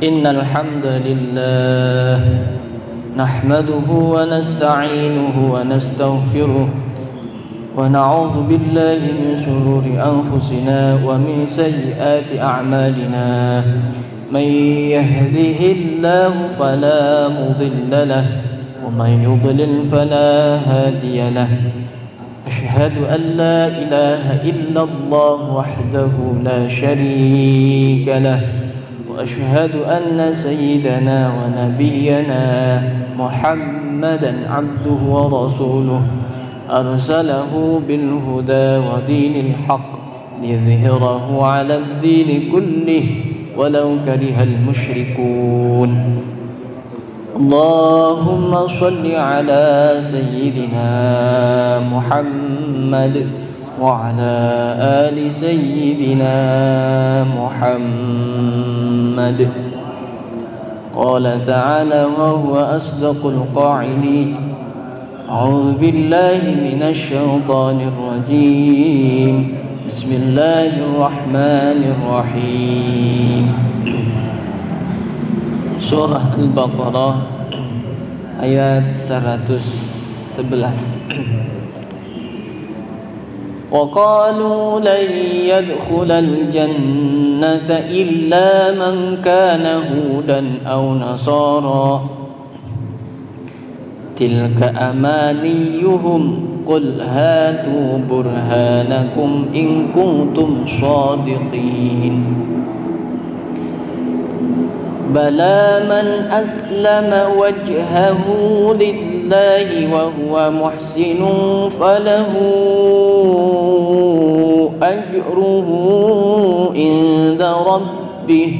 إن الحمد لله نحمده ونستعينه ونستغفره ونعوذ بالله من شرور أنفسنا ومن سيئات أعمالنا. من يهده الله فلا مضل له ومن يضلل فلا هادي له. أشهد أن لا إله إلا الله وحده لا شريك له، وأشهد أن سيدنا ونبينا محمدا عبده ورسوله أرسله بالهدى ودين الحق ليظهره على الدين كله ولو كره المشركون. اللهم صل على سيدنا محمد وعلى آل سيدنا محمد. قال تعالى وهو أصدق القائلين: أعوذ بالله من الشيطان الرجيم. بسم الله الرحمن الرحيم. Surah Al-Baqarah ayat 111. وقالوا لن يدخل الجنة إلا من كان هودا أو نصارى تلك أمانيهم قل هاتوا برهانكم إن كنتم صادقين. بلى من أسلم وجهه لله وهو محسن فله أجره عند ربه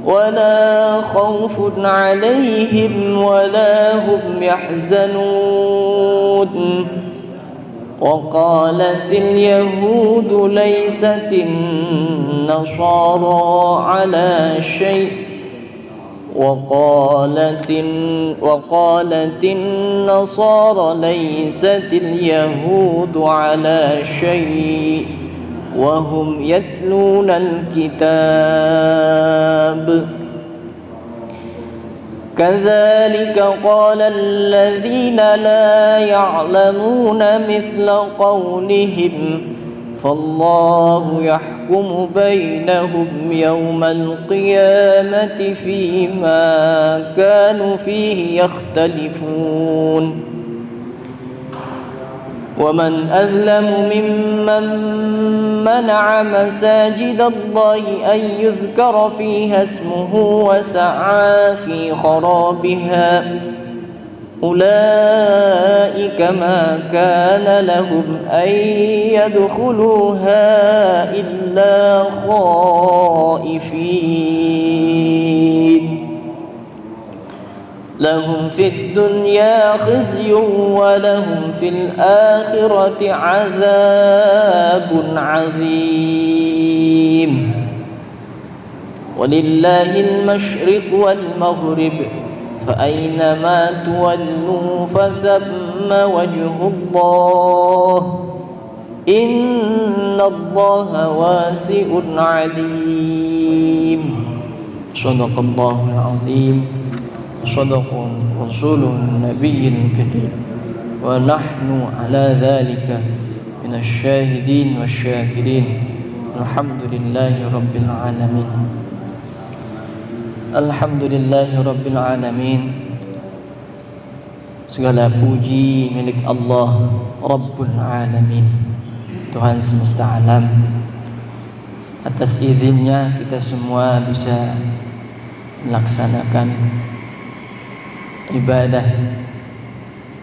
ولا خوف عليهم ولا هم يحزنون. وقالت اليهود ليست النصارى على شيء وقالت النصارى ليست اليهود على شيء وهم يتلون الكتاب. كذلك قال الذين لا يعلمون مثل قولهم فالله يحكم بينهم يوم القيامة فيما كانوا فيه يختلفون. ومن أظلم ممن منع مساجد الله أن يذكر فيها اسمه وسعى في خرابها أولئك ما كان لهم أن يدخلوها إلا خائفين. لهم في الدنيا خزي ولهم في الآخرة عذاب عظيم. ولله المشرق والمغرب فأينما تولوا فثم وجه الله إن الله واسع عليم. صدق الله العظيم صدق رسوله النبي الكريم ونحن على ذلك من الشاهدين والشاكرين. الحمد لله رب العالمين. Alhamdulillahi Rabbil Alamin. Segala puji milik Allah Rabbul Alamin, Tuhan semesta alam. Atas izinnya kita semua bisa melaksanakan ibadah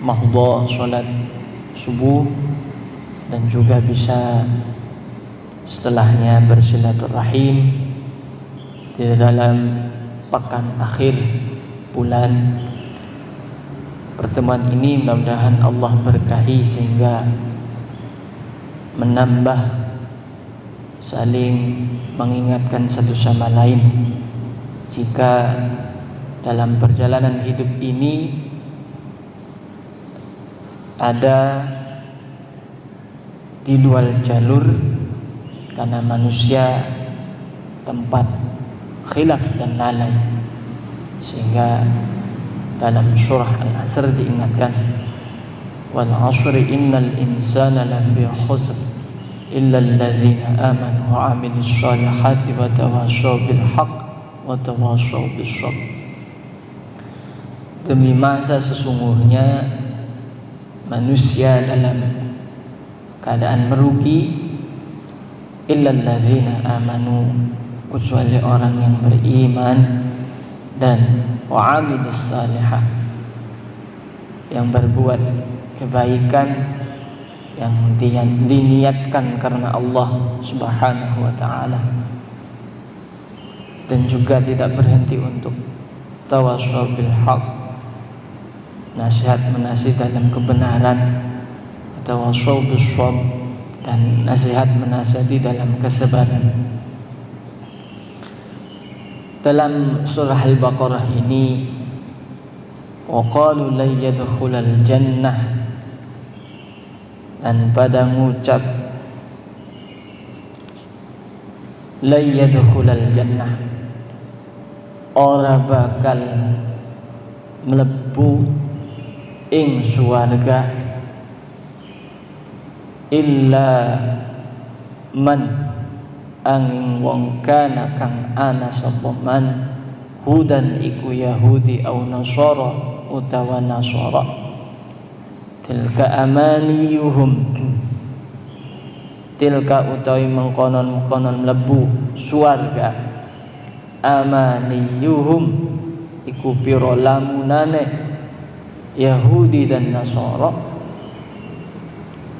mahdha salat subuh dan juga bisa setelahnya bersilaturahim di dalam pekan akhir bulan. Pertemuan ini mudah-mudahan Allah berkahi sehingga menambah saling mengingatkan satu sama lain. Jika dalam perjalanan hidup ini ada di luar jalur, karena manusia tempat khilaf dan lalai. Sehingga dalam surah Al-Asr diingatkan, wal 'ashri innal insana lafi khusr illa alladzina amanu wa 'amilus shalihati wa tawassaw bil haqq wa tawassaw bis sabr. Demi masa sesungguhnya manusia dalam keadaan merugi, illa alladzina amanu, kecuali orang yang beriman dan wa 'amilus shalihah, yang berbuat kebaikan yang diniatkan karena Allah Subhanahu wa taala, dan juga tidak berhenti untuk tawassaw bil haqq, nasihat menasih dalam kebenaran, tawassaw bis sabr, dan nasihat menasihati dalam kesabaran. Dalam surah Al-Baqarah ini, wa qalu la yadkhulal jannah, dan pada ngucap la yadkhulal jannah, ora bakal mlebu ing swarga illa man, angin wong kana kang ana sapa man hudan iku Yahudi au Nasara utawa Nasara. Tilka amaniyuhum, tilka utawi mengkonon-mengkonon mlebu swarga, amaniyuhum iku pira lamunane Yahudi dan Nasara.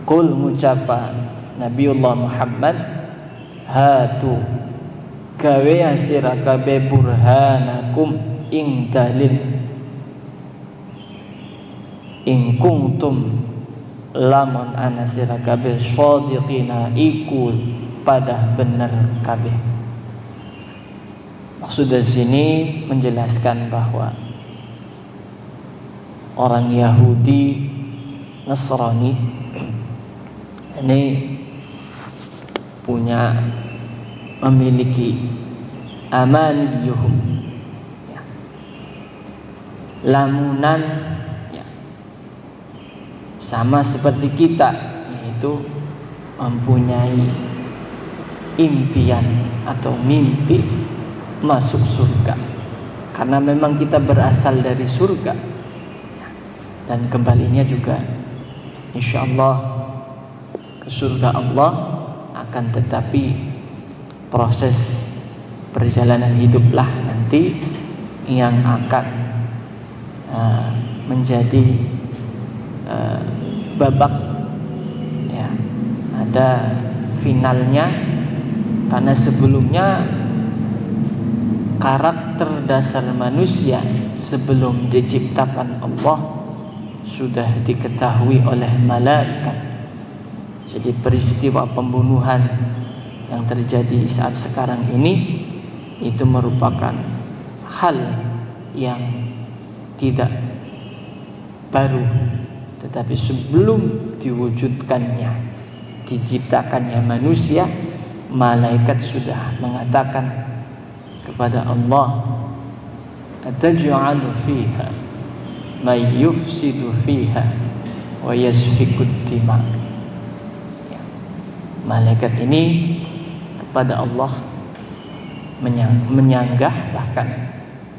Qul ngucapa Nabiullah Muhammad, hatu gawe sira kabeh burhanakum ing dalil, in kuntum lamun ana sira kabeh shadiqina iku pada bener kabeh. Maksud dari sini menjelaskan bahwa orang Yahudi Nasrani ini memiliki amaniyuhum, ya, lamunan, ya, sama seperti kita, yaitu mempunyai impian atau mimpi masuk surga, karena memang kita berasal dari surga, ya, dan kembalinya juga insyaallah ke surga Allah. Akan tetapi proses perjalanan hiduplah nanti yang akan menjadi babak, ya, ada finalnya, karena sebelumnya karakter dasar manusia sebelum diciptakan Allah sudah diketahui oleh malaikat. Jadi peristiwa pembunuhan yang terjadi saat sekarang ini itu merupakan hal yang tidak baru, tetapi sebelum diwujudkannya, diciptakannya manusia, malaikat sudah mengatakan kepada Allah, ataj'alu fiha may yufsidu fiha wa yasfikud dima. Malaikat ini kepada Allah menyanggah, bahkan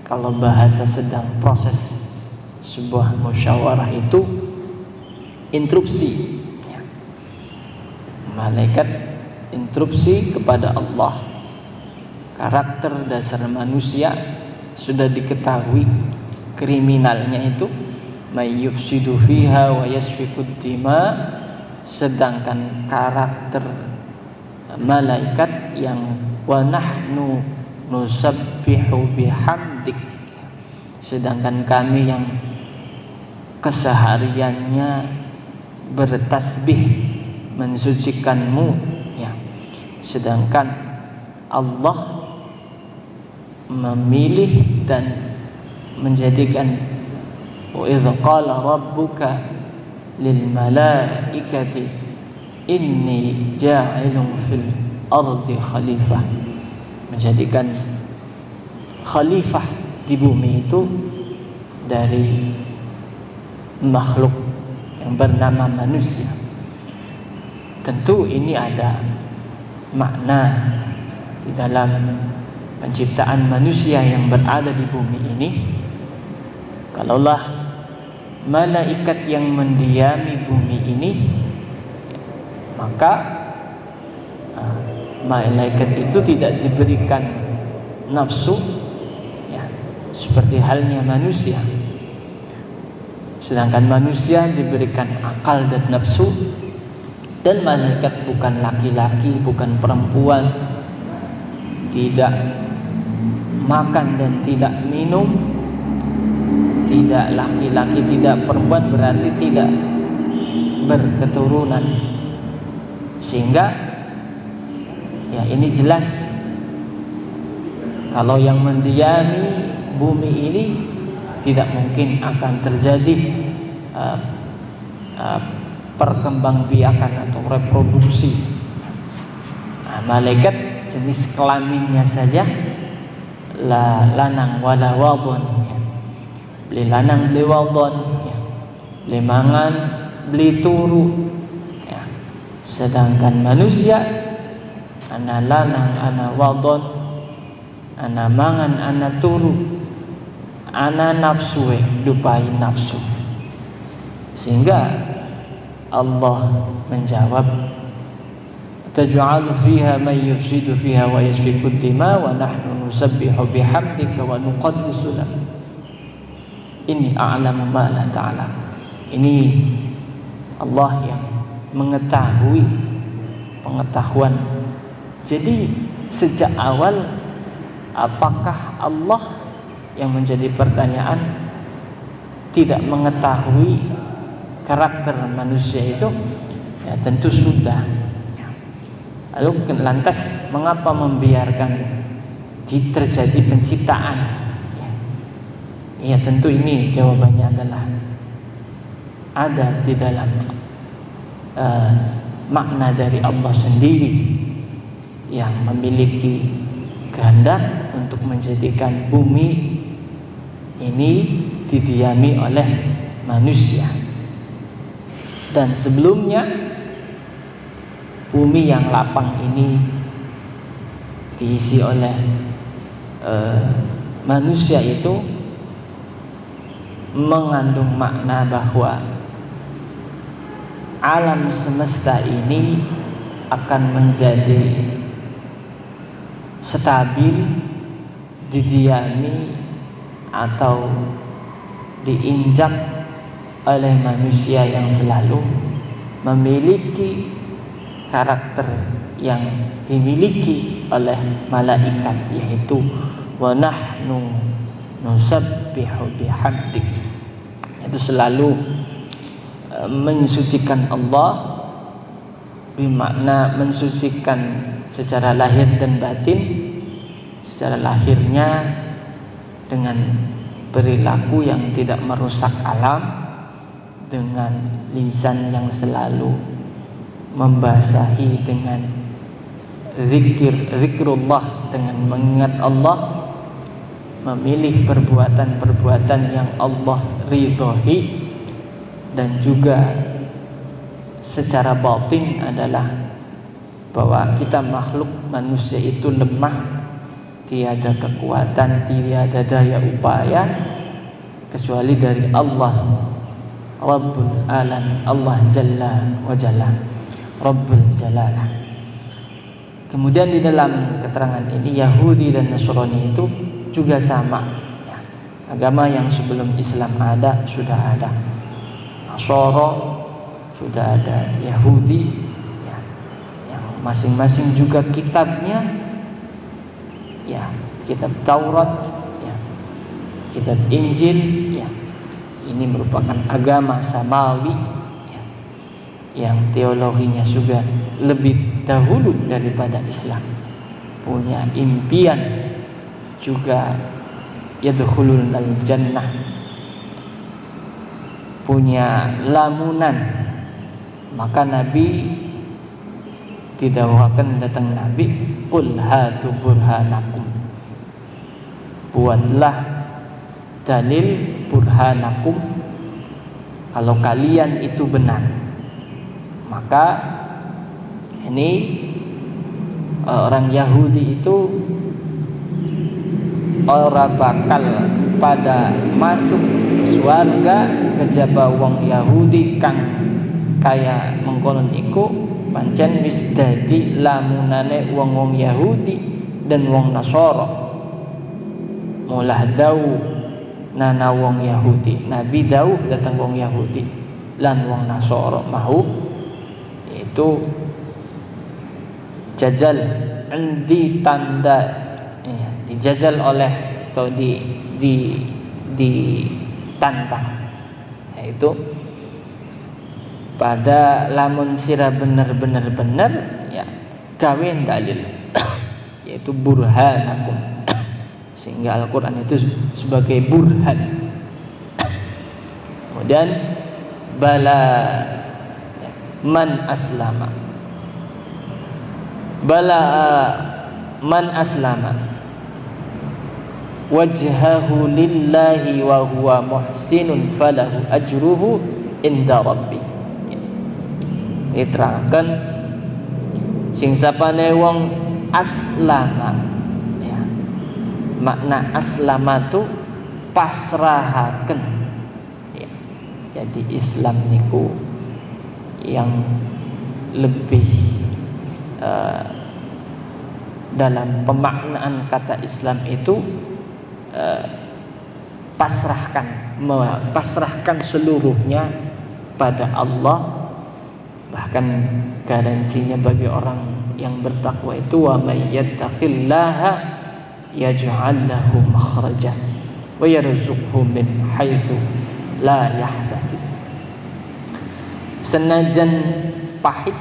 kalau bahasa sedang proses sebuah musyawarah itu interupsi, ya. Malaikat interupsi kepada Allah. Karakter dasar manusia sudah diketahui, kriminalnya itu may yufsidu fiha wa yasfikud dima, sedangkan karakter malaikat yang wa nahnu nusabbihu bihamdik, sedangkan kami yang kesehariannya bertasbih mensucikanmu, ya. Sedangkan Allah memilih dan menjadikan, wa idz qala rabbuka lil malaikati inni ja'ilun fil ardi khalifah, menjadikan khalifah di bumi itu dari makhluk yang bernama manusia. Tentu ini ada makna di dalam penciptaan manusia yang berada di bumi ini. Kalaulah malaikat yang mendiami bumi ini, maka malaikat itu tidak diberikan nafsu, ya, seperti halnya manusia. Sedangkan manusia diberikan akal dan nafsu, dan malaikat bukan laki-laki, bukan perempuan, tidak makan dan tidak minum, tidak laki-laki, tidak perempuan, berarti tidak berketurunan. Sehingga ya ini jelas kalau yang mendiami bumi ini tidak mungkin akan terjadi perkembangbiakan atau reproduksi. Malaikat jenis kelaminnya saja lanang wala wadon, beli lanang beli wadon, beli mangan beli turu, ya. Sedangkan manusia ana lanang ana wadon, ana mangan ana turu, ana nafsu dupai nafsu. Sehingga Allah menjawab, taj'alu fiha man yufsidu fiha wa yasfiku dima wa nahnu nusabbihu bihamdika wa nuqaddisu lak. Inni a'lamu ma la ta'lam. Ini Allah yang mengetahui pengetahuan. Jadi sejak awal, apakah Allah yang menjadi pertanyaan tidak mengetahui karakter manusia itu? Ya tentu sudah. Lalu lantas mengapa membiarkan terjadi penciptaan? Ya tentu ini jawabannya adalah ada di dalam makna dari Allah sendiri yang memiliki kehendak untuk menjadikan bumi ini didiami oleh manusia. Dan sebelumnya bumi yang lapang ini diisi oleh manusia itu mengandung makna bahwa alam semesta ini akan menjadi stabil, didiami atau diinjak oleh manusia yang selalu memiliki karakter yang dimiliki oleh malaikat, yaitu wa nahnu nusabbihu bihamdik, itu selalu mensucikan Allah, bermakna mensucikan secara lahir dan batin. Secara lahirnya dengan perilaku yang tidak merusak alam, dengan lisan yang selalu membasahi dengan zikrullah, dengan mengingat Allah, memilih perbuatan-perbuatan yang Allah ridhoi, dan juga secara batin adalah bahwa kita makhluk manusia itu lemah, tiada kekuatan, tiada daya upaya kecuali dari Allah Rabbul Alam, Allah Jalla wa Jalla, Rabbul Jalalah. Kemudian di dalam keterangan ini Yahudi dan Nasrani itu juga sama, ya. Agama yang sebelum Islam ada, sudah ada Nasara, sudah ada Yahudi, ya, yang masing-masing juga kitabnya, ya, kitab Taurat, ya, kitab Injil, ya. Ini merupakan agama samawi, ya, yang teologinya juga lebih dahulu daripada Islam, punya impian juga yadkhulul jannah, punya lamunan. Maka Nabi didakwakan datang Nabi, qul hatu burhanakum, buatlah dalil burhanakum kalau kalian itu benar. Maka ini orang Yahudi itu orang bakal pada masuk surga kejaba wong Yahudi kang kaya mengkonon iku pancen wis dadi lamunane wong-wong Yahudi dan wong Nasara. Mulah dawuh nana wong Yahudi, Nabi dawuh datang wong Yahudi lan wong Nasara mau itu jajal endi tanda dijajal oleh atau ditantang, yaitu pada lamun sira bener-bener ya gawe dalil yaitu burhanakum, sehingga Al-Quran itu sebagai burhan. Kemudian bala man aslama, bala man aslama wajhahu lillahi wa huwa muhsinun falahu ajruhu inda rabbi. Diterangkan sing sapane wong aslama ya. Makna aslama tu pasrahaken ya. Jadi Islam niku yang lebih dalam pemaknaan kata Islam itu pasrahkan seluruhnya pada Allah. Bahkan garansinya bagi orang yang bertakwa itu wa may yattaqillaha yaj'al lahu makhraja wa yarzuqhu min haitsu la yahtasib. Senajan pahit,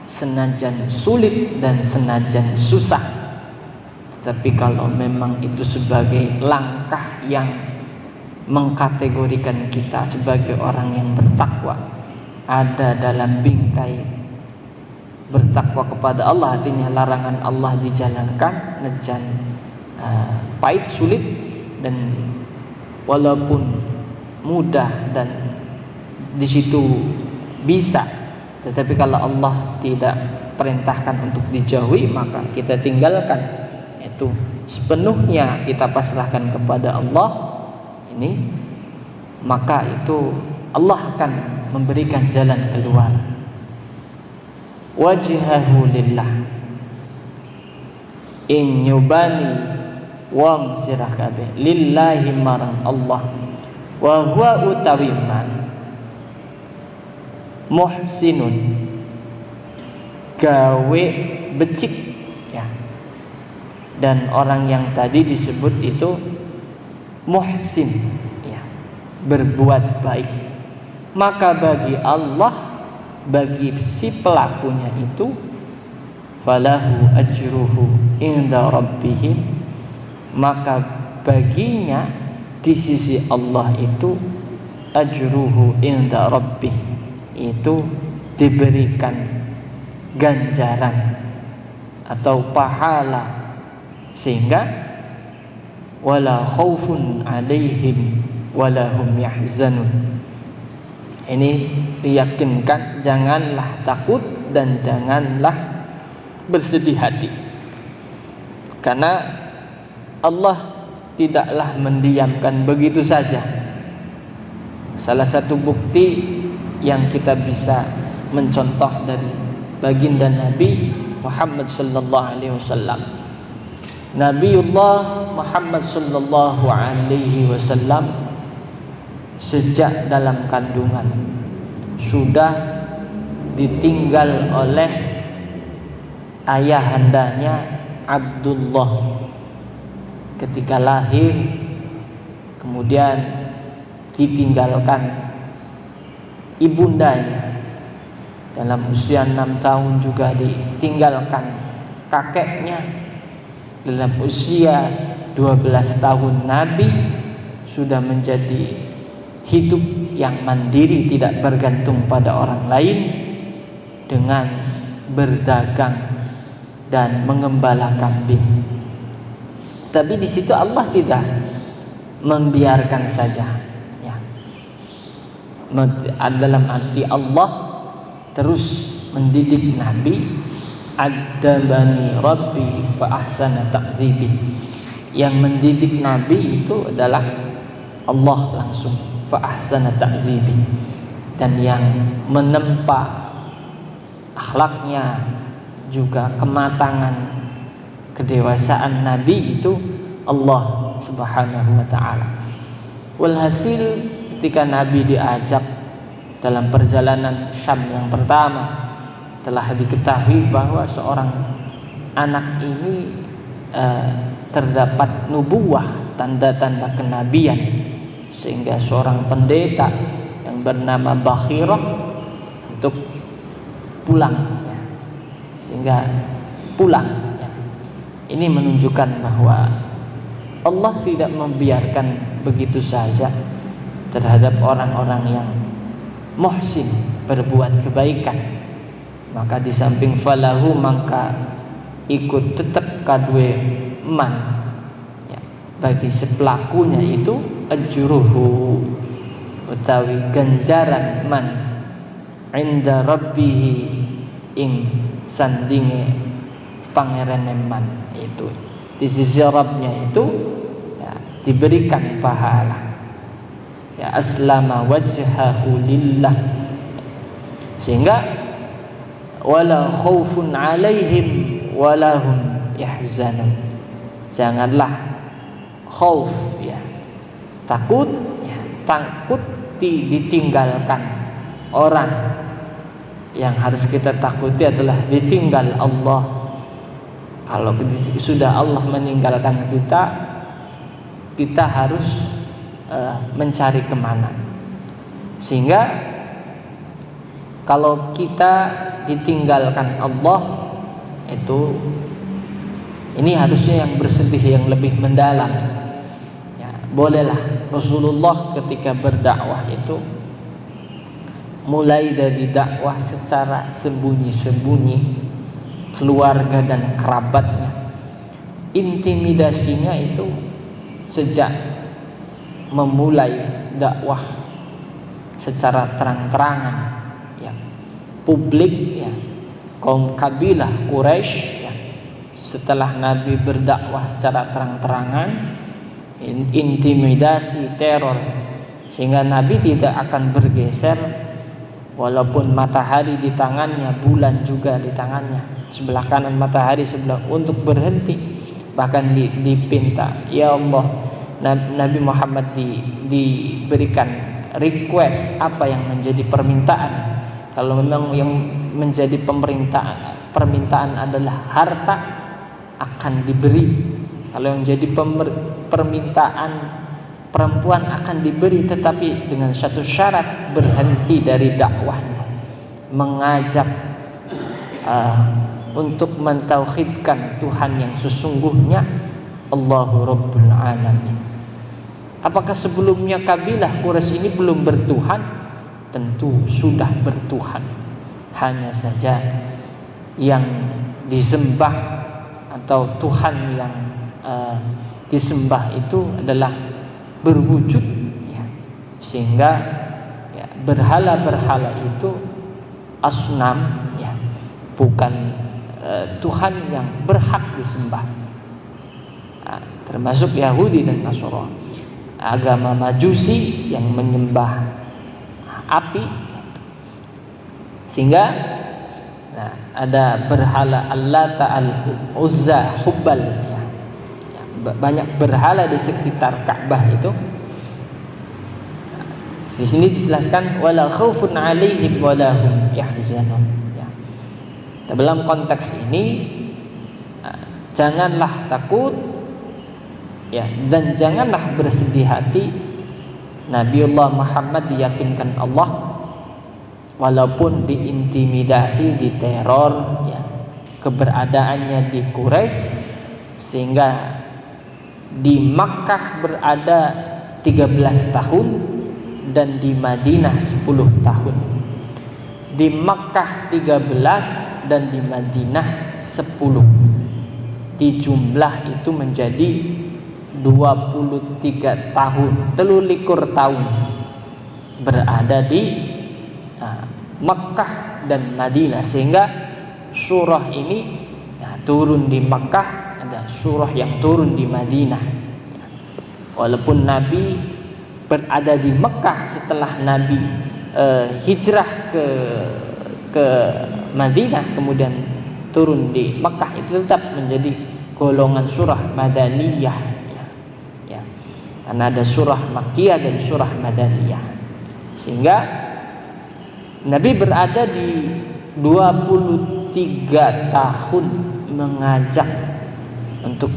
senajan sulit dan senajan susah, tetapi kalau memang itu sebagai langkah yang mengkategorikan kita sebagai orang yang bertakwa, ada dalam bingkai bertakwa kepada Allah, artinya larangan Allah dijalankan, nejan pahit sulit dan walaupun mudah dan di situ bisa, tetapi kalau Allah tidak perintahkan untuk dijauhi maka kita tinggalkan, itu sepenuhnya kita pasrahkan kepada Allah ini, maka itu Allah akan memberikan jalan keluar. Wajhahu lillah, in nyubani wong sirah kabeh lillahi marang Allah, wa huwa utawi man muhsinun gawe becik ya. Dan orang yang tadi disebut itu muhsin ya, berbuat baik. Maka bagi Allah, bagi si pelakunya itu falahu ajruhu inda rabbih, maka baginya di sisi Allah itu ajruhu inda rabbih, itu diberikan ganjaran atau pahala, sehingga wala khaufun alaihim wala hum yahzanun. Ini diyakinkan, janganlah takut dan janganlah bersedih hati, karena Allah tidaklah mendiamkan begitu saja. Salah satu bukti yang kita bisa mencontoh dari baginda Nabi Muhammad sallallahu alaihi wasallam, Nabiullah Muhammad sallallahu alaihi wasallam sejak dalam kandungan sudah ditinggal oleh ayahandanya Abdullah ketika lahir, kemudian ditinggalkan ibundanya dalam usia 6 tahun, juga ditinggalkan kakeknya dalam usia 12 tahun. Nabi sudah menjadi hidup yang mandiri, tidak bergantung pada orang lain, dengan berdagang dan mengembala kambing. Tapi di situ Allah tidak membiarkan saja, ya. Dalam arti Allah terus mendidik Nabi. Adabani Rabbi fa ahsana ta'dzibi. Yang mendidik Nabi itu adalah Allah langsung, fa ahsana ta'dzibi. Dan yang menempa akhlaknya juga kematangan kedewasaan Nabi itu Allah Subhanahu wa ta'ala. Walhasil ketika Nabi diajak dalam perjalanan Syam yang pertama, telah diketahui bahwa seorang anak ini terdapat nubuwah, tanda-tanda kenabian, sehingga seorang pendeta yang bernama Bakhirah untuk pulang, ya. Sehingga pulang, ya. Ini menunjukkan bahwa Allah tidak membiarkan begitu saja terhadap orang-orang yang muhsin, berbuat kebaikan. Maka di samping falahu, maka ikut tetap kadwe man, ya, bagi sepelakunya itu ajruhu, utawi ganjaran man inda rabbihi, ing sandinge pangerane man, itu di sisi Rabbnya itu, ya, diberikan pahala, ya, aslama wajhahu lillah, sehingga wala khaufun alaihim wala hum yahzanun. Janganlah khauf, ya, takut, ya, takut ditinggalkan. Orang yang harus kita takuti adalah ditinggal Allah. Kalau sudah Allah meninggalkan kita, kita harus mencari kemana. Sehingga kalau kita ditinggalkan Allah, itu ini harusnya yang bersedih yang lebih mendalam, ya. Bolehlah Rasulullah ketika berdakwah itu mulai dari dakwah secara sembunyi-sembunyi, keluarga dan kerabatnya. Intimidasinya itu sejak memulai dakwah secara terang-terangan, ya, publik, ya, kaum kabilah Quraisy, ya, setelah Nabi berdakwah secara terang-terangan, intimidasi, teror, sehingga Nabi tidak akan bergeser walaupun matahari di tangannya, bulan juga di tangannya, sebelah kanan matahari, sebelah, untuk berhenti. Bahkan dipinta, ya Allah, Nabi Muhammad diberikan request apa yang menjadi permintaan. Kalau memang yang menjadi permintaan adalah harta, akan diberi. Kalau yang jadi permintaan perempuan, akan diberi, tetapi dengan satu syarat, berhenti dari dakwahnya, mengajak untuk mentauhidkan Tuhan yang sesungguhnya, Allahu Rabbul Alamin. Apakah sebelumnya kabilah Quraisy ini belum bertuhan? Tentu sudah bertuhan. Hanya saja yang disembah atau Tuhan yang disembah itu adalah berwujud, ya. Sehingga, ya, berhala-berhala itu asnam, ya, bukan Tuhan yang berhak disembah. Termasuk Yahudi dan Nasrani, agama Majusi yang menyembah api. Sehingga, nah, ada berhala Allata, Al-Uzza, Hubbal, ya. Banyak berhala di sekitar Ka'bah itu. Di sini dijelaskan wala khaufun 'alaihim wala hum yahzanun, ya. Dalam konteks ini, janganlah takut, ya, dan janganlah bersedih hati. Nabiullah Muhammad diyakinkan Allah walaupun diintimidasi, diteror, ya, keberadaannya di Quraisy, sehingga di Makkah berada 13 tahun dan di Madinah 10 tahun. Di Makkah 13 dan di Madinah 10. dijumlah itu menjadi 23 tahun, 23 tahun berada di Makkah dan Madinah, sehingga surah ini turun di Makkah, ada surah yang turun di Madinah. Walaupun Nabi berada di Makkah setelah Nabi hijrah ke Madinah kemudian turun di Makkah, itu tetap menjadi golongan surah Madaniyah ya. Karena ada surah Makkiyah dan surah Madaniyah, sehingga Nabi berada di 23 tahun mengajak untuk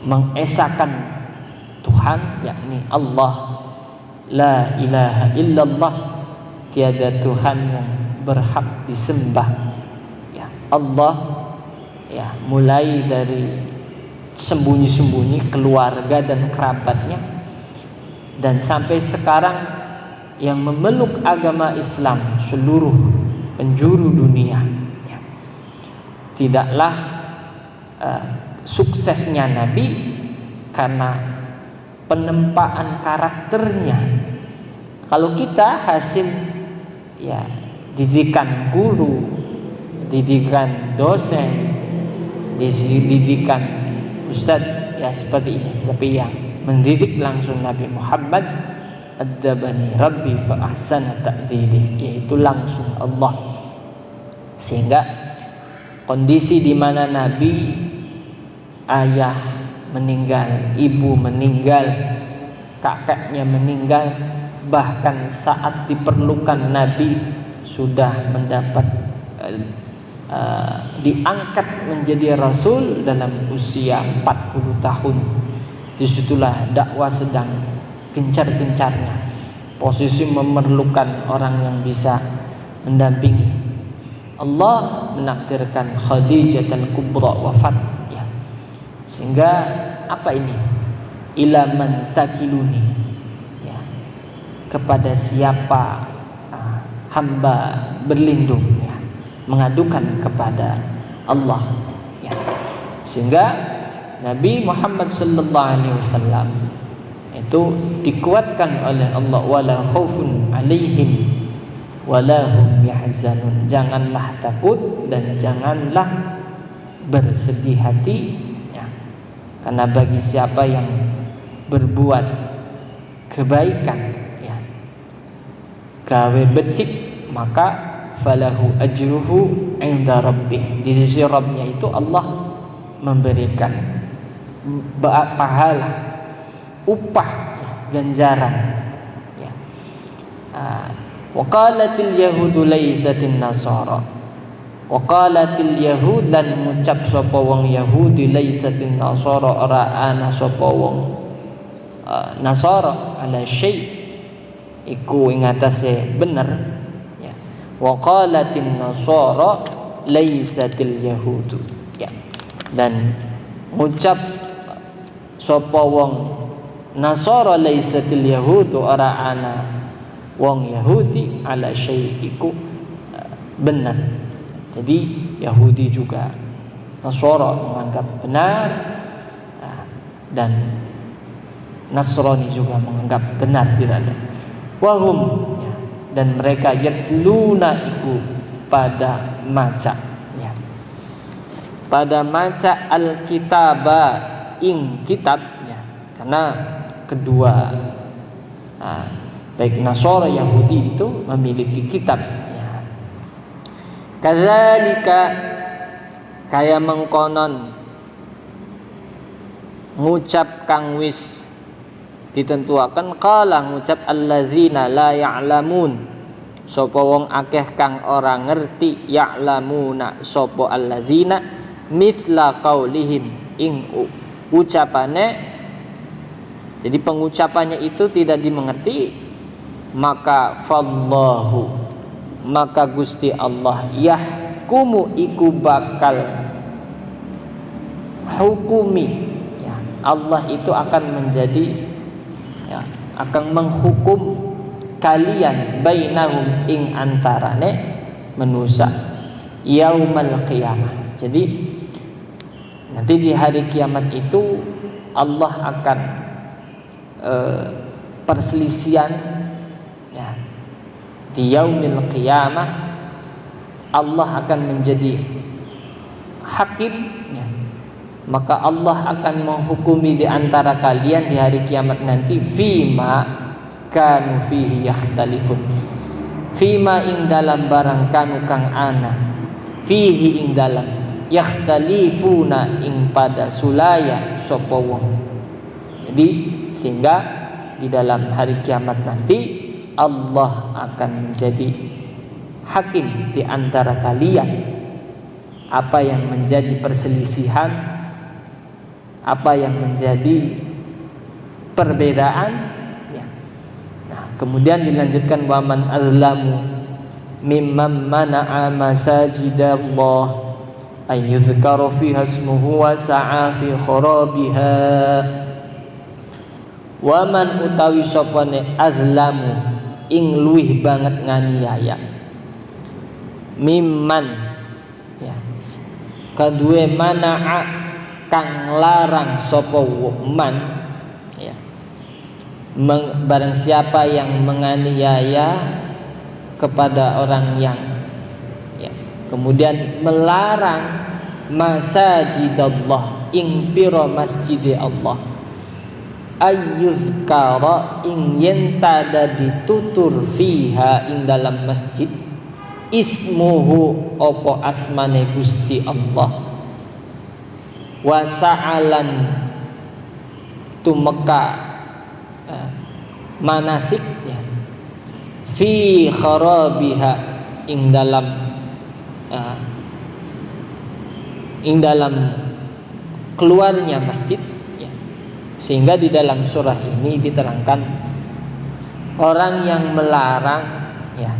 mengesahkan Tuhan, yakni Allah, la ilaha illallah, tiada Tuhan yang berhak disembah ya Allah, ya, mulai dari sembunyi-sembunyi keluarga dan kerabatnya, dan sampai sekarang yang memeluk agama Islam seluruh penjuru dunia ya. Tidaklah suksesnya Nabi karena penempaan karakternya. Kalau kita hasil ya didikan guru, didikan dosen, didikan ustadz ya seperti ini, tapi yang mendidik langsung Nabi Muhammad, adzabani rabbi fa ahsana ta'dili, yaitu langsung Allah. Sehingga kondisi di mana Nabi ayah meninggal, ibu meninggal, kakeknya meninggal, bahkan saat diperlukan Nabi sudah mendapat diangkat menjadi Rasul dalam usia 40 tahun. Disitulah dakwah sedang gencar-gencarnya, posisi memerlukan orang yang bisa mendampingi. Allah menakdirkan Khadijah al-Kubra wafat ya. Sehingga apa ini? Ila man takiluni ya. Kepada siapa hamba berlindung ya, mengadukan kepada Allah ya. Sehingga Nabi Muhammad sallallahu alaihi wasallam itu dikuatkan oleh Allah, wala khaufun alaihim wala hum yahzanun, janganlah takut dan janganlah bersedih hati ya. Karena bagi siapa yang berbuat kebaikan ya, gawe becik, maka falahu ajruhu inda rabbih, di sisi Rabbnya itu Allah memberikan pahala, upah ya, ganjaran ya. Waqalatil yahudu laisatin nasara, waqalatil yahud lan ngucap sapa wong Yahudi laisatin nasara ora ana sapa wong nasara ala syai iku ing atase bener ya. Waqalatin nasara laisatil yahudu ya. Dan ngucap sapa wong nasara laisatil yahudu ora ana wong Yahudi ala syai'iku benar. Jadi Yahudi juga Nasara menganggap benar dan Nasrani juga menganggap benar, tidak ada. Wahum ya, dan mereka yatluna iku pada maca ya. Pada maca al-kitaba ing kitab ya. Karena kedua baik Nasara Yahudi itu memiliki kitab ya. Kadzalika kaya mengkonon ngucap kang wis ditentuaken, qala ngucap allazina la ya'lamun, sapa wong akeh kang ora ngerti, ya'lamuna sapa allazina mithla qaulihim ing ucapane. Jadi pengucapannya itu tidak dimengerti, maka fallahu, maka Gusti Allah yahkumu iku bakal hukumi ya. Allah itu akan menjadi ya, akan menghukum kalian bainahum ing antarane manusa yaumal qiyamah. Jadi Nanti di hari kiamat itu Allah akan perselisihan ya. Di yaumil qiyamah Allah akan menjadi hakim ya. Maka Allah akan menghukumi di antara kalian di hari kiamat nanti fima kanu fihi yakhtalifun. Fima ing dalam barang kanu kang ana fihi ing dalam yakhtalifuna ing pada sulaya sapa wong. Jadi sehingga di dalam hari kiamat nanti Allah akan menjadi hakim di antara kalian. Apa yang menjadi perselisihan, apa yang menjadi perbedaan ya. Nah, kemudian dilanjutkan waman azlamu mimman mana'a masajidallah ayyuzkara fiha ismuhu wa sa'a fi kharabiha. Waman utawi sopane azlamu ing luwih banget nganiaya mimman ya kadue mana'a kang larang sapa man ya barang siapa yang menganiaya kepada orang yang ya kemudian melarang masajidallah ing pira masjid Allah ayyuzkara ing yen tada ditutur fiha ing dalam masjid ismuhu opo asmane Gusti Allah wa sa'alan tumeka manasik ya fi kharabiha ing dalam keluarnya masjid ya. Sehingga di dalam surah ini diterangkan orang yang melarang ya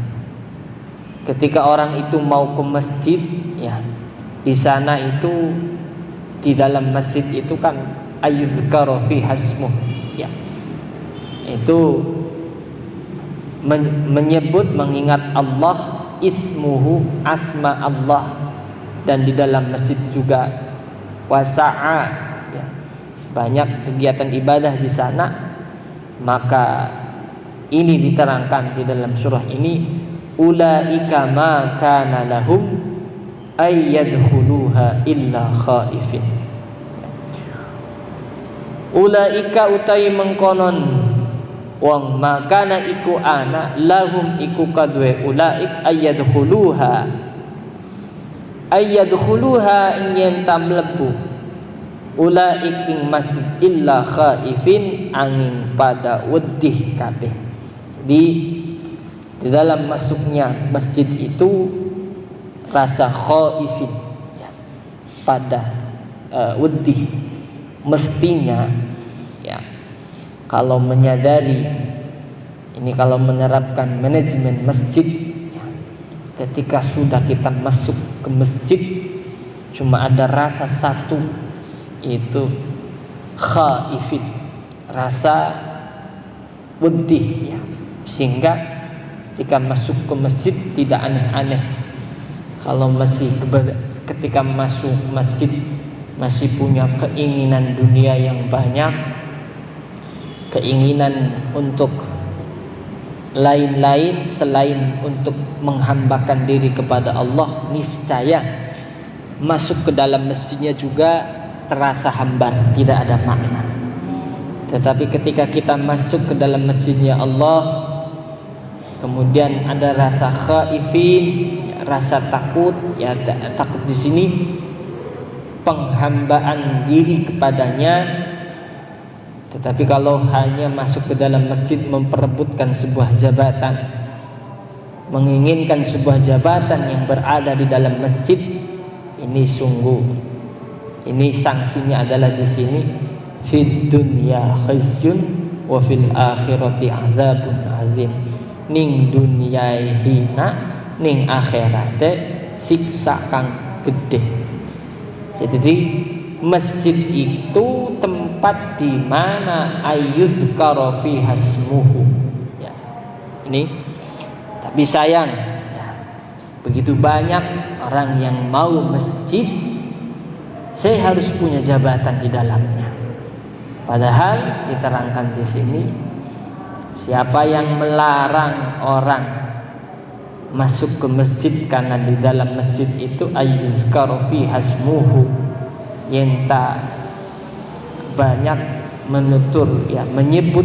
ketika orang itu mau ke masjid ya di sana itu di dalam masjid itu kan ayyuzkara fi hasmuh ya itu menyebut mengingat Allah ismuhu asma Allah dan di dalam masjid juga wasa'a ya banyak kegiatan ibadah di sana. Maka ini diterangkan di dalam surah ini ulaika ma kana lahum ay yadkhuluha illa khaifin. Ulaika utai mengkonon wong makana iku ana lahum iku kadwe ulaik ay yadkhuluha ing tamlebu ulaik ing masjid illa khaifin angin pada wedih kabeh. Jadi di dalam masuknya masjid itu rasa khaifin ya, pada wedih mestinya ya kalau menyadari ini kalau menerapkan manajemen masjid ya, ketika sudah kita masuk ke masjid cuma ada rasa satu yaitu khaifin rasa wedih ya sehingga ketika masuk ke masjid tidak aneh-aneh. Kalau ketika masuk masjid masih punya keinginan dunia yang banyak, keinginan untuk lain-lain selain untuk menghambakan diri kepada Allah, niscaya masuk ke dalam masjidnya juga terasa hambar, tidak ada makna. Tetapi ketika kita masuk ke dalam masjidnya Allah, kemudian ada rasa khaifin, rasa takut ya takut di sini penghambaan diri kepadanya. Tetapi kalau hanya masuk ke dalam masjid memperebutkan sebuah jabatan, menginginkan sebuah jabatan yang berada di dalam masjid, ini sungguh ini sanksinya adalah di sini fid dunya khizyun wa fil akhirati azabun azim. Ning dunia hina, ning akhirate siksa kang gede. Jadi masjid itu tempat di mana ayyuzkara fi hasmuhu ya. Ini tapi sayang ya, begitu banyak orang yang mau masjid saya harus punya jabatan di dalamnya. Padahal diterangkan di sini, siapa yang melarang orang masuk ke masjid karena di dalam masjid itu ayyuzkaru fi hasmuhu, yang tak banyak menutur ya, menyebut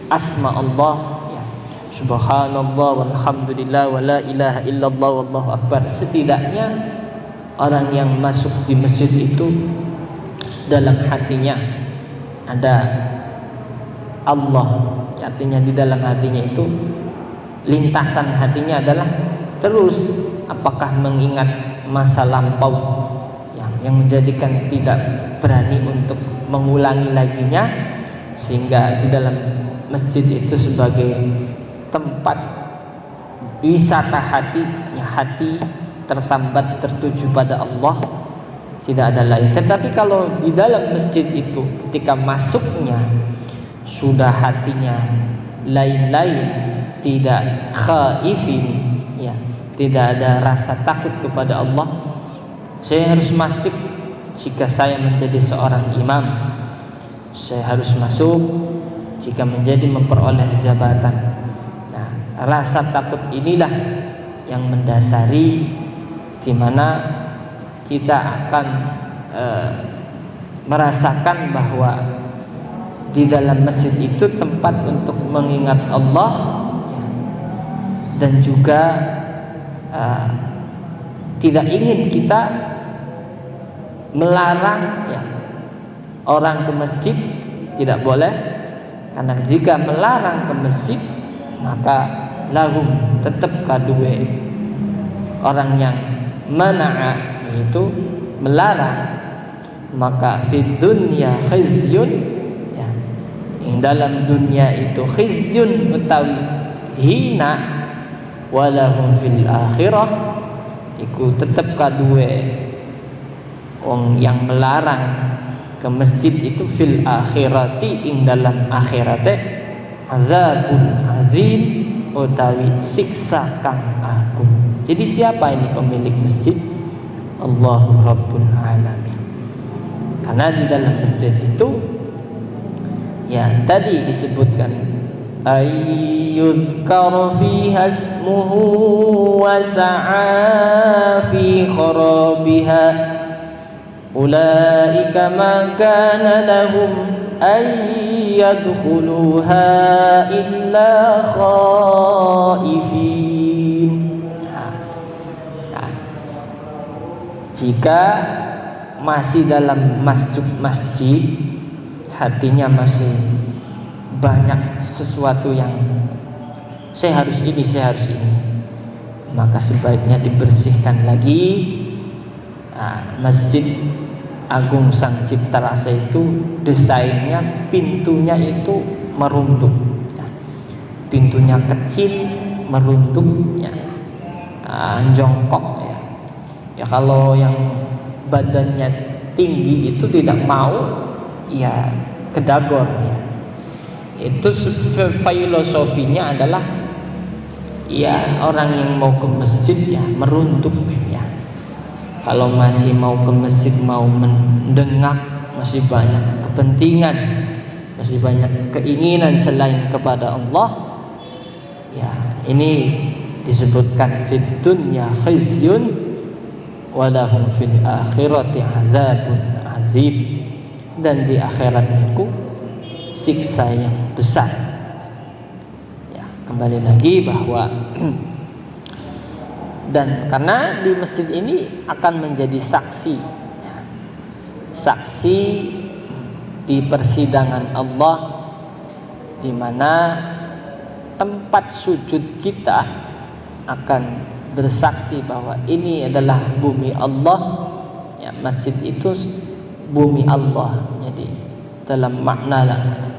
asma Allah ya, subhanallah walhamdulillah wala ilaha illallah wallahu akbar. Setidaknya orang yang masuk di masjid itu dalam hatinya ada Allah, artinya di dalam hatinya itu, lintasan hatinya adalah terus apakah mengingat masa lampau yang menjadikan tidak berani untuk mengulangi laginya, sehingga di dalam masjid itu sebagai tempat wisata hati, ya, hati tertambat tertuju pada Allah, tidak ada lain. Tetapi kalau di dalam masjid itu ketika masuknya sudah hatinya lain-lain, tidak khaifin ya, tidak ada rasa takut kepada Allah, saya harus masuk jika saya menjadi seorang imam, saya harus masuk jika menjadi memperoleh jabatan. Nah, rasa takut inilah yang mendasari di mana kita akan merasakan bahwa di dalam masjid itu tempat untuk mengingat Allah ya, dan juga tidak ingin kita melarang ya, orang ke masjid, tidak boleh, karena jika melarang ke masjid maka lahum tetap kadue orang yang mana'a, yaitu melarang, maka fid dunya khizyun ya, yang dalam dunia itu khizyun utawi hina, walahum fil akhirah iku tetap kadue wong yang melarang ke masjid itu fil akhirati, ing dalam akhirate azabun azim utawi siksa kang agung. Jadi siapa ini pemilik masjid? Allahu Rabbul Alamin. Karena di dalam masjid itu ya tadi disebutkan ayyuzkar fiha ismuhu wa sa'a fi kharabiha ulaika ma kana lahum ay yadkhuluha illa khaifin. Jika masih dalam masjid hatinya masih banyak sesuatu yang saya harus ini, maka sebaiknya dibersihkan lagi. Masjid Agung Sang Cipta Rasa itu desainnya pintunya itu merunduk ya. Pintunya kecil merunduk ya, jongkok ya. Ya kalau yang badannya tinggi itu tidak mau ya kedagor ya. Itu filosofinya adalah ya orang yang mau ke masjid ya merunduk ya. Kalau masih mau ke masjid, mau mendengar, masih banyak kepentingan, masih banyak keinginan selain kepada Allah, ya ini disebutkan fid dunya khizyun walahum fil akhirati azabun azim, dan di akhirat itu siksa yang besar. Ya, kembali lagi bahwa dan karena di masjid ini akan menjadi saksi di persidangan Allah, di mana tempat sujud kita akan bersaksi bahwa ini adalah bumi Allah ya, masjid itu bumi Allah. Jadi dalam makna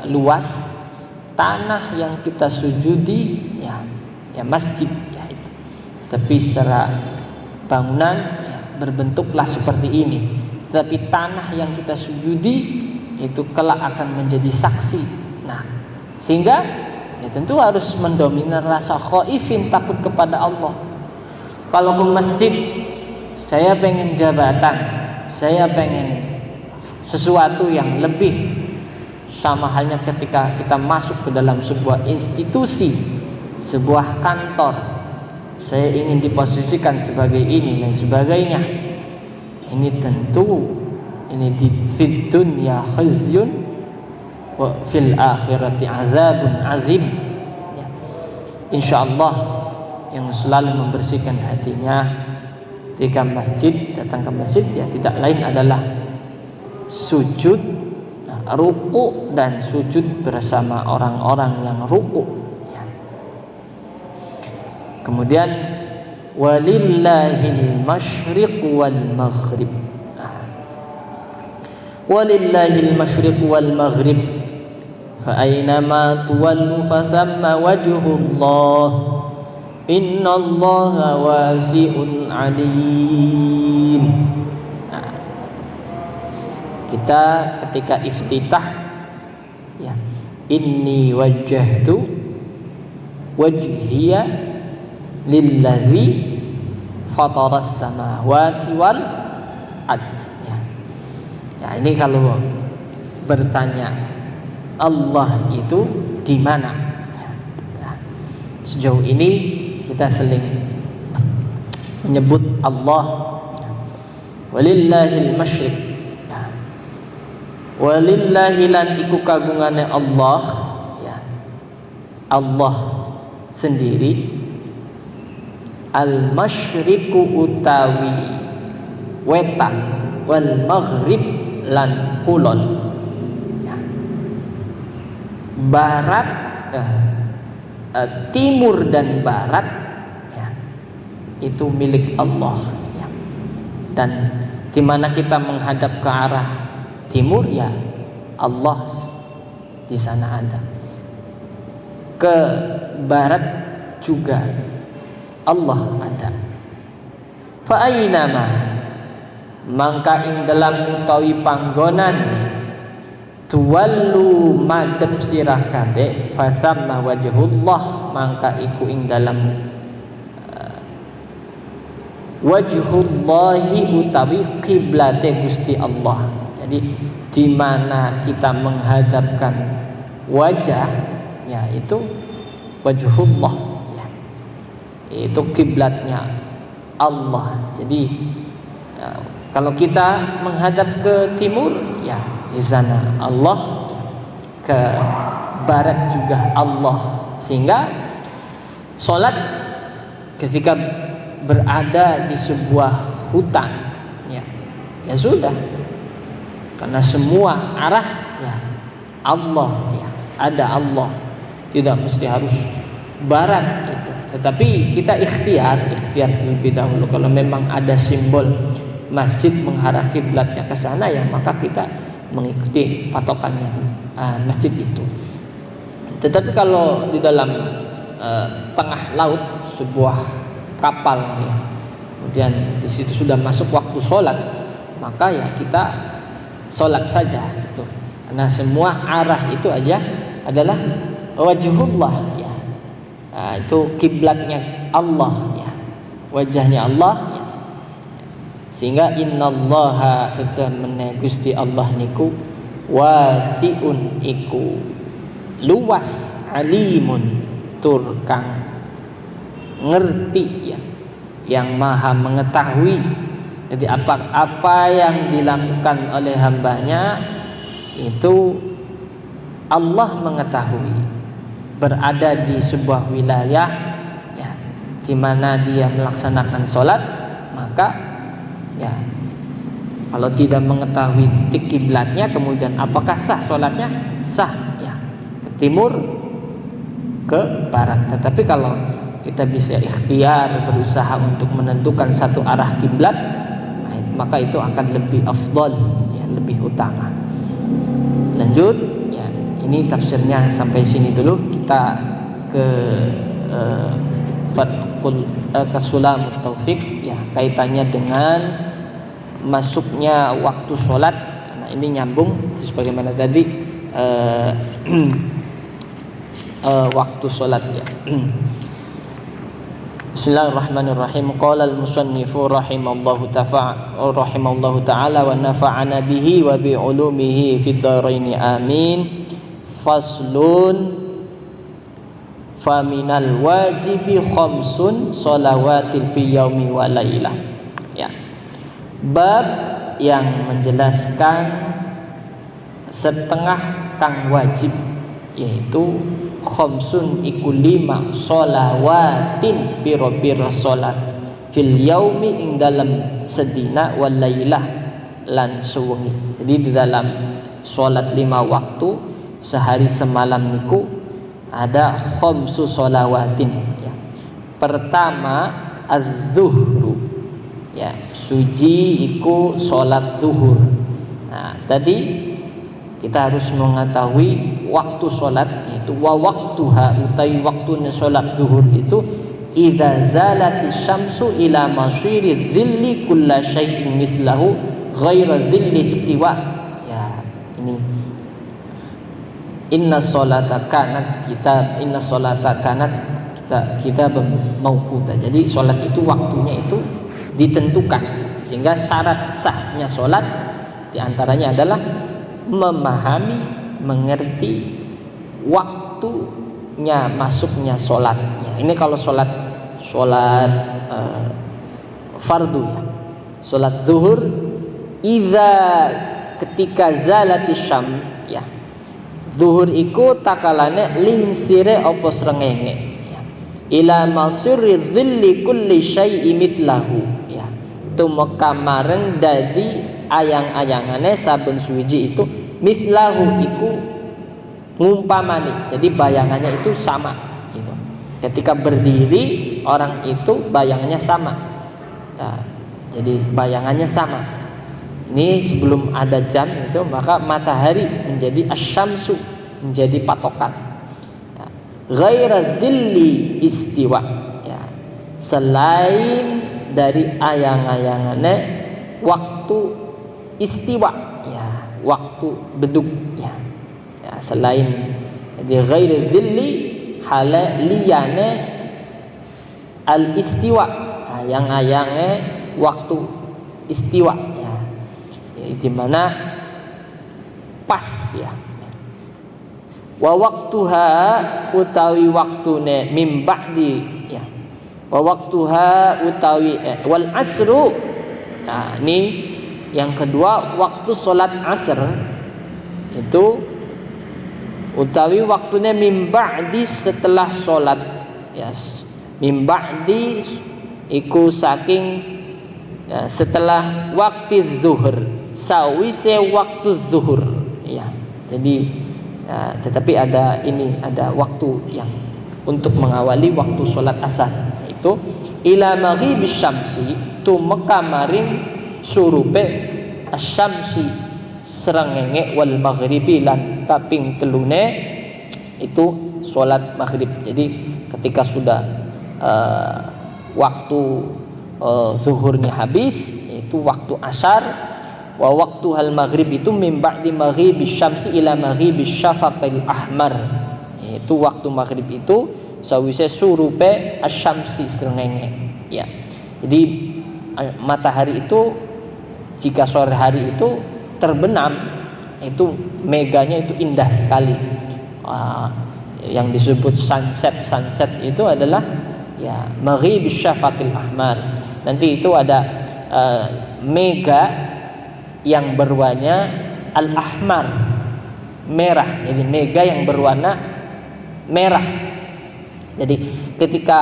luas tanah yang kita sujudi ya masjid ya itu. Tapi secara bangunan ya, berbentuklah seperti ini. Tapi tanah yang kita sujudi itu kelak akan menjadi saksi. Nah, sehingga ya tentu harus mendominan rasa khaifin, takut kepada Allah. Kalau ke masjid saya pengen jabatan, saya pengen sesuatu yang lebih, sama halnya ketika kita masuk ke dalam sebuah institusi, sebuah kantor, saya ingin diposisikan sebagai ini dan sebagainya. Ini tentu ini di fid dunya khizyun wa fil akhirati azabun azim. Ya. Insyaallah yang selalu membersihkan hatinya ketika datang ke masjid, ya tidak lain adalah sujud, ruku dan sujud bersama orang-orang yang ruku. Ya. Kemudian walillahil masyriq wal maghrib. Walillahil masyriq wal maghrib fa aynama tuwallu fa thamma wajhullah innallaha wasi'un alim. Kita ketika iftitah, ya, inni wajjahtu wajhiya lillazi fataras samawati wal ardh. Ya, ini kalau bertanya Allah itu di mana? Ya, sejauh ini kita sering menyebut Allah, walillahil masyriq, ya, walillahi lan iku kagungane Allah, ya, Allah sendiri, al masyriqu utawi wetan, wal maghrib lan kulon, ya. Barat, timur dan barat, ya, itu milik Allah, ya. Dan di mana kita menghadap ke arah timur, ya Allah di sana ada. Ke barat juga Allah ada. Fa aynama, mangka ing dalam utawi panggonan tuwallu madhep sirah kabeh fa thamma wajhullah, mangka iku ing dalam wajhullahi utawi kiblate Gusti Allah. Jadi di mana kita menghadapkan wajah, ya itu wajhullah, ya, itu kiblatnya Allah. Jadi ya, kalau kita menghadap ke timur, ya di sana Allah, ke barat juga Allah. Sehingga sholat ketika berada di sebuah hutan, ya sudah, karena semua arah, ya Allah, ya ada Allah, tidak mesti harus barat itu. Tetapi kita ikhtiar terlebih dahulu. Kalau memang ada simbol masjid mengarah kiblatnya ke sana, ya maka kita mengikuti patokannya masjid itu. Tetapi kalau di dalam tengah laut sebuah kapal, ya, kemudian di situ sudah masuk waktu sholat, maka ya kita sholat saja itu, karena semua arah itu aja adalah wajhullah, ya. Itu kiblatnya Allah, ya, wajahnya Allah, ya. Sehingga innallaha setemene Gusti Allah niku wasiun iku luas, alimun tur kang ngerti, ya, yang maha mengetahui. Jadi apa yang dilakukan oleh hambanya itu Allah mengetahui. Berada di sebuah wilayah, ya, di mana dia melaksanakan sholat, maka ya kalau tidak mengetahui titik kiblatnya, kemudian apakah sah sholatnya? Sah, ya, ke timur, ke barat. Tetapi kalau kita bisa ikhtiar, berusaha untuk menentukan satu arah kiblat, maka itu akan lebih afdal, ya, lebih utama. Lanjut, ya, ini tafsirnya sampai sini dulu. Kita ke ke Sulamut Taufik, ya, kaitannya dengan masuknya waktu sholat. Karena ini nyambung sebagaimana tadi waktu sholat, ya. Bismillahirrahmanirrahim. Qala al-musannifu rahimallahu ta'ala wa nafa'ana bihi wa bi ulumihi fid dharain amin. Faslun faminal wajibi khamsun shalawatil fi yaumi wa lailah. Ya. Bab yang menjelaskan setengah kang wajib, yaitu khamsun iku 5 sholawatin pira-pira salat fil yaumi ing dalam sedina wal lailah lan suwengi. Jadi di dalam salat 5 waktu sehari semalam niku ada khamsu sholawatin ya. Pertama az-zuhru ya, suji iku salat zuhur. Nah, tadi kita harus mengetahui waktu sholat, yaitu wa waktuha utai waktunya sholat zuhur itu idza zalatis syamsu ila masyiri dhilli kulla syai'in mislahu ghaira dhilli istiwa. Ya, ini inna sholata kanat kitab mauquta. Jadi sholat itu waktunya itu ditentukan, sehingga syarat sahnya sholat diantaranya adalah memahami, mengerti waktunya masuknya sholat. Ya, ini kalau sholat fardu ya. Sholat zuhur idza ketika zalatis syam ya. Zuhur iku takalane lingsire apa srengenge ya. Ila masirri dhilli kulli syai'i mithlahu ya. Tumeka mareng dadi ayang-ayangane saben suwiji itu mislahu iku ngumpamani. Jadi bayangannya itu sama gitu. Ketika berdiri orang itu bayangannya sama. Nah, jadi bayangannya sama. Ini sebelum ada jam itu maka matahari menjadi asyamsu, menjadi patokan. Ya. Ghaira dzilli istiwa ya. Selain dari ayang-ayangane waktu istiwa ya, waktu beduk ya. Ya, selain di ghairi dzilli hala liyane al istiwa yang ayangnya waktu istiwa ya. Ya, di mana pas ya. Wa waktuha utawi waktune mim ba'di ya. Wa waktuha utawi wal asru. Nah, ini yang kedua, waktu sholat asr itu utawi waktunya mim ba'di setelah sholat ya. Mim ba'di iku saking ya, setelah waktu zuhur, sawise waktu zuhur ya. Jadi ya, tetapi ada waktu yang untuk mengawali waktu sholat asar, itu ila maghibis syamsi tu mekamaring surupe asyamsi srengenge wal maghribi lan kaping telune itu sholat maghrib. Jadi ketika sudah waktu zuhurnya habis, itu waktu asar. Wa waktu hal maghrib itu min ba'di maghibis syamsi ila maghibis syafaqil ahmar. Itu waktu maghrib itu sawise surupe asyamsi srengenge ya. Jadi matahari itu jika sore hari itu terbenam, itu meganya itu indah sekali. Yang disebut sunset itu adalah ya maghibis syafaqil ahmar. Nanti itu ada mega yang berwarna al-ahmar, merah. Jadi mega yang berwarna merah. Jadi ketika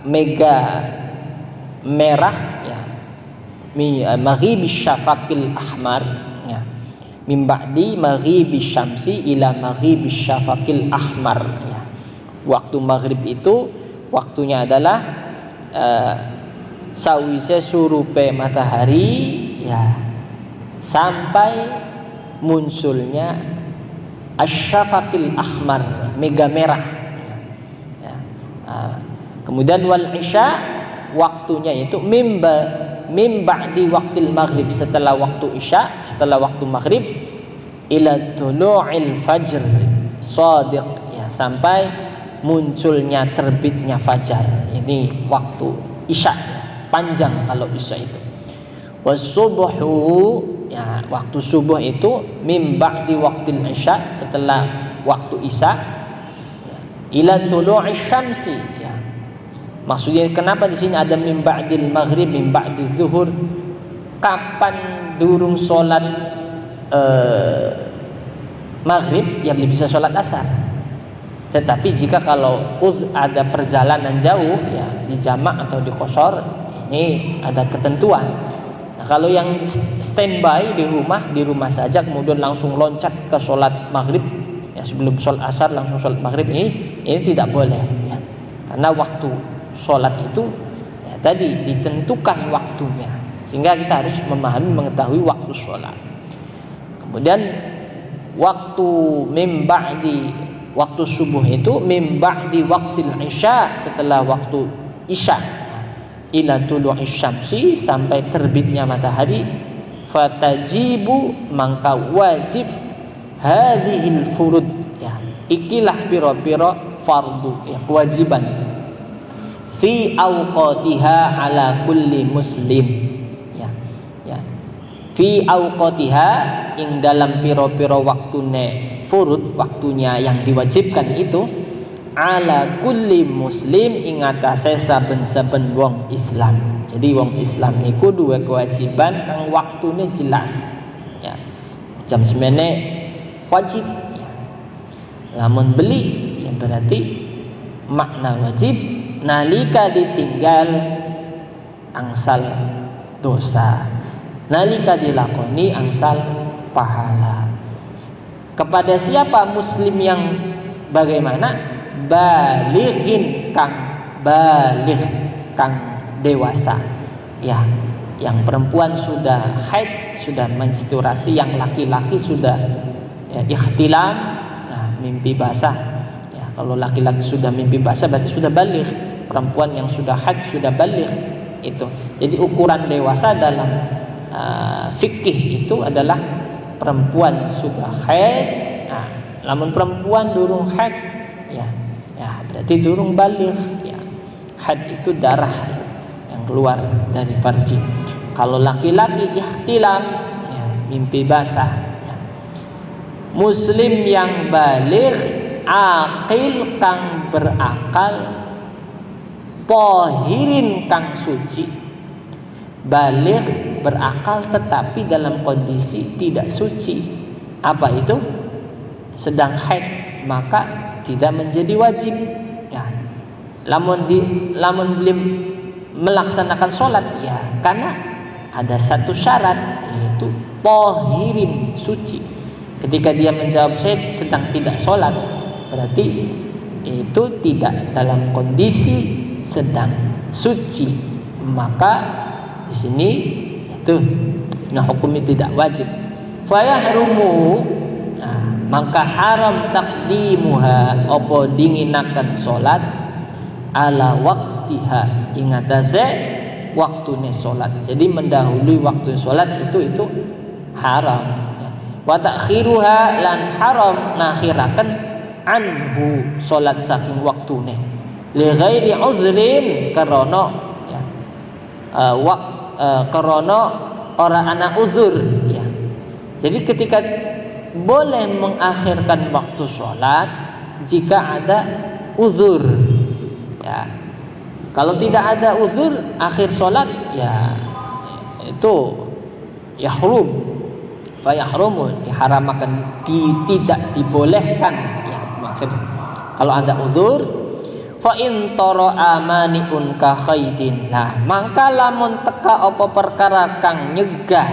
mega merah ya, maghibis syafaqil ahmar ya, min ba'di maghibis syamsi ila maghibis syafaqil ahmar ya. Waktu maghrib itu waktunya adalah sawise surupe matahari ya, sampai munculnya asyafaqil ahmar, mega merah ya. Kemudian wal isya waktunya itu mim ba'di waktil maghrib, setelah waktu isya, setelah waktu maghrib, ila tulu'il fajr shadiq ya, sampai munculnya terbitnya fajar ya. Ini waktu isya, panjang kalau isya itu. Wasubuhu, ya, waktu subuh itu mim ba'di waqtil isya, setelah waktu isya, ya, ila tulu'i syamsi, ya. Maksudnya kenapa di sini ada mim ba'dil maghrib, mim ba'dil zuhur? Kapan durung sholat maghrib, ya bisa sholat asar. Tetapi jika kalau ada perjalanan jauh, ya di jamak atau di qashar, ini ada ketentuan. Nah, kalau yang standby di rumah saja kemudian langsung loncat ke sholat maghrib, ya sebelum sholat asar langsung sholat maghrib, ini tidak boleh, ya. Karena waktu sholat itu, ya, tadi ditentukan waktunya, sehingga kita harus memahami, mengetahui waktu sholat. Kemudian waktu mim ba'di, waktu subuh itu mim ba'di waqtil isya, setelah waktu isya, ila tulu'i syamsi, sampai terbitnya matahari. Fatajibu, mangka wajib hadhil furud, ya, ikilah piro-piro fardu, ya, kewajiban, fi awqatiha ala kulli muslim, ya, ya, fi awqatiha, ing dalam piro-piro waktune furud, waktunya yang diwajibkan itu, ala kulli muslim, ing atase saben-saben wong Islam. Jadi wong Islam niku duwe kewajiban kang waktune jelas, ya, jam semene wajib, ya. Lamun beli, ya berarti makna wajib, nalika ditinggal angsal dosa, nalika dilakoni angsal pahala. Kepada siapa muslim yang bagaimana? Balighin, baligh kang dewasa, ya, yang perempuan sudah haid, sudah menstruasi, yang laki-laki sudah, ya, ikhtilam, nah, mimpi basah, ya. Kalau laki-laki sudah mimpi basah berarti sudah baligh. Perempuan yang sudah haid sudah baligh itu. Jadi ukuran dewasa dalam fikih itu adalah perempuan sudah haid. Nah, namun perempuan durung haid, ya, ya berarti durung baligh, ya. Haid itu darah yang keluar dari farji. Kalau laki-laki ikhtilam, ya, mimpi basah, ya. Muslim yang baligh, aqil kang berakal, tahirin kang suci. Baligh berakal tetapi dalam kondisi tidak suci. Apa itu? Sedang haid, maka tidak menjadi wajib, ya. Lamun belum melaksanakan sholat, ya, karena ada satu syarat, yaitu tahirin, suci. Ketika dia menjawab saya sedang tidak sholat, berarti itu tidak dalam kondisi sedang suci, maka di sini itu, nah, hukumnya tidak wajib. Fayahrumu, nah, maka haram takdimuha, opo dinginakan sholat, ala waktiha, ingatase waktune sholat. Jadi mendahului waktu sholat itu haram, ya. Wa ta'khiruha, lan haram nakhirakan anhu sholat saking waktune, li ghairi uzrin, karena, ya, karena orang anak uzur, ya. Jadi ketika boleh mengakhirkan waktu sholat jika ada uzur, ya. Kalau tidak ada uzur, akhir sholat, ya, itu yahrum, fayahrumu, diharamkan, tidak dibolehkan, ya. Maksud kalau ada uzur, fa in tara amaniun ka khaidin, lah mangka lamun teka apa perkara kang nyegah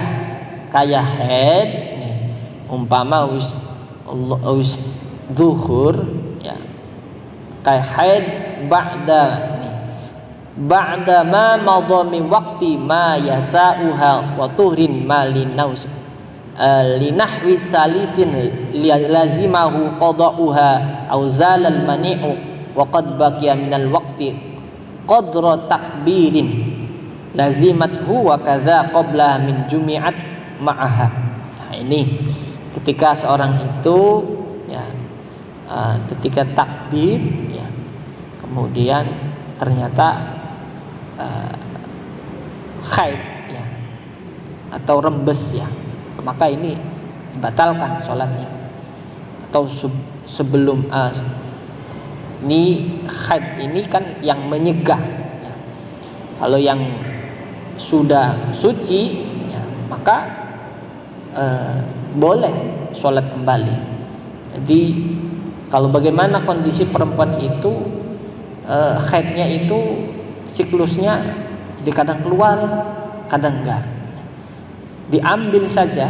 kaya haid, umpama wis zuhur, ya, kaya haid ba'da ma madha min waqti ma yasauha wa tuhrin ma linaus linahwi salisin lazimahu qada'uha aw zalal mani'u wa qad baqiya minal waqti qadra takbirin lazimathu wa kadza qabla min jumi'at ma'aha. Nah, ini ketika seorang itu, ya, ketika takbir, ya, kemudian ternyata haid ya atau rembes ya, maka ini dibatalkan sholatnya. Atau sebelum ini haid ini kan yang menyegah ya. Kalau yang sudah suci ya, maka boleh sholat kembali. Jadi kalau bagaimana kondisi perempuan itu haidnya itu siklusnya jadi kadang keluar kadang enggak, diambil saja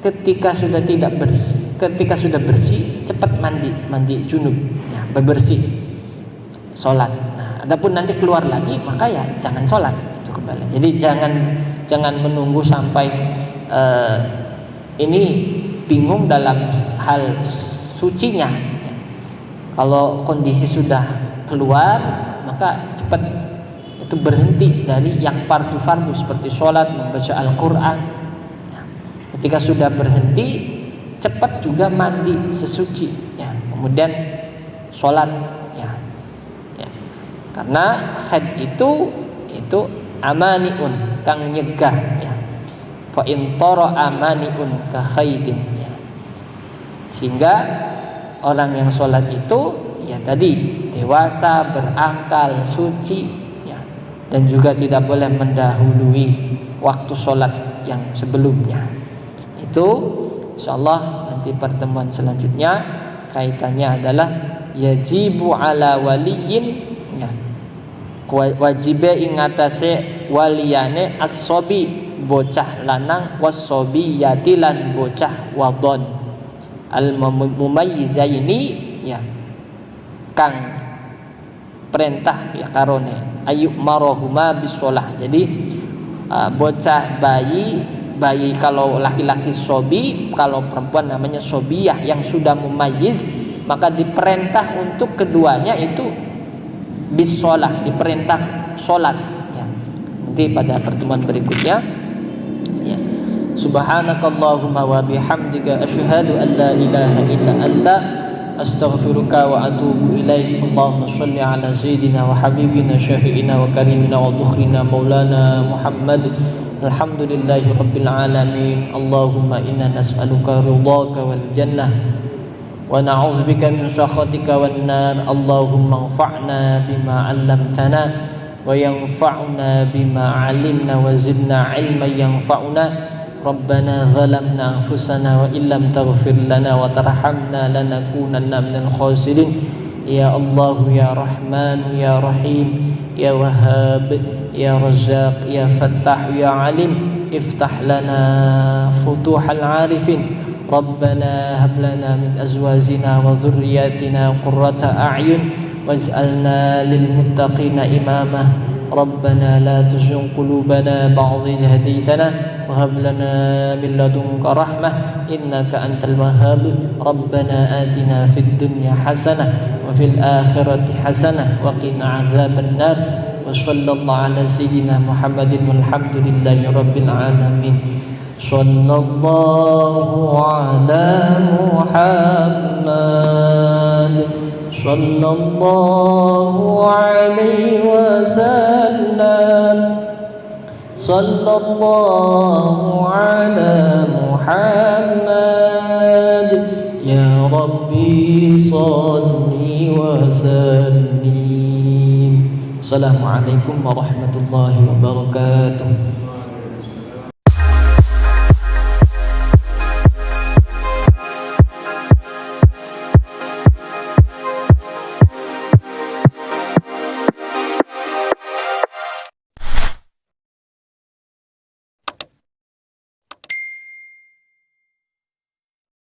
ketika sudah tidak bersih, ketika sudah bersih cepat mandi junub ya, bebersih sholat. Nah, adapun nanti keluar lagi maka ya jangan sholat itu kembali. Jadi jangan menunggu sampai ini bingung dalam hal sucinya ya. Kalau kondisi sudah keluar maka cepat itu berhenti dari yang fardu-fardu seperti sholat, membaca Al-Quran ya. Ketika sudah berhenti cepat juga mandi sesuci ya, kemudian sholat ya. Karena haid itu amaniun kang nyegah ya, fa in tara amaniun ka khaidin ya. Sehingga orang yang sholat itu ya tadi dewasa, berakal, suci ya, dan juga tidak boleh mendahului waktu sholat yang sebelumnya. Itu insyaallah nanti pertemuan selanjutnya kaitannya adalah yajibu ala waliyin ya, wajibe ing atase waliyane as-sobi bocah lanang was-sobiyati lan bocah wadon al-mumayyizaini ya kang perintah ya karone ayub marohuma bisolah. Jadi bocah bayi kalau laki-laki sobi, kalau perempuan namanya sobiyah yang sudah mumayyiz, maka diperintah untuk keduanya itu bisolah, diperintah sholat ya. Nanti pada pertemuan berikutnya ya. Subhanakallahumma wa bihamdika asyhadu an la ilaha illa anta astaghfiruka wa atubu ilaik. Allahumma shalli ala sayyidina wa habibina syafi'ina wa karimina wa dhukhrina maulana Muhammad. Alhamdulillahi rabbil alamin. Allahumma inna nas'aluka ridhaka wal jannah wa na'udzubika min sakhatika wan nar. Allahumma anfa'na bima 'allamtana wa yanfa'na bima 'alimna wa zidna 'ilman yanfa'una. Rabbana zalamna anfusana wa illam taghfir lana wa tarhamna lanakunanna minal khasirin. Ya Allah ya Rahman ya Rahim ya Wahhab ya Razzaq ya Fattah ya Alim, iftah lana futuhal arifin. Rabbana hab lana min azwajina wa dhurriyyatina qurrata a'yun waj'alna lil muttaqina imama. Rabbana la tuzigh qulubana ba'da idh hadaytana wa hab lana min ladunka rahmah innaka antal wahhab. Rabbana atina fid dunya hasanah wa fil akhirati hasanah wa qina adzaban nar. Wa sallallahu ala sayyidina Muhammadin walhamdulillahi rabbil alamin. Sallallahu ala Muhammad sallallahu alaihi wasallam. Sallallahu ala Muhammad ya Rabbi salli wa sallim. Assalamualaikum warahmatullahi wabarakatuh.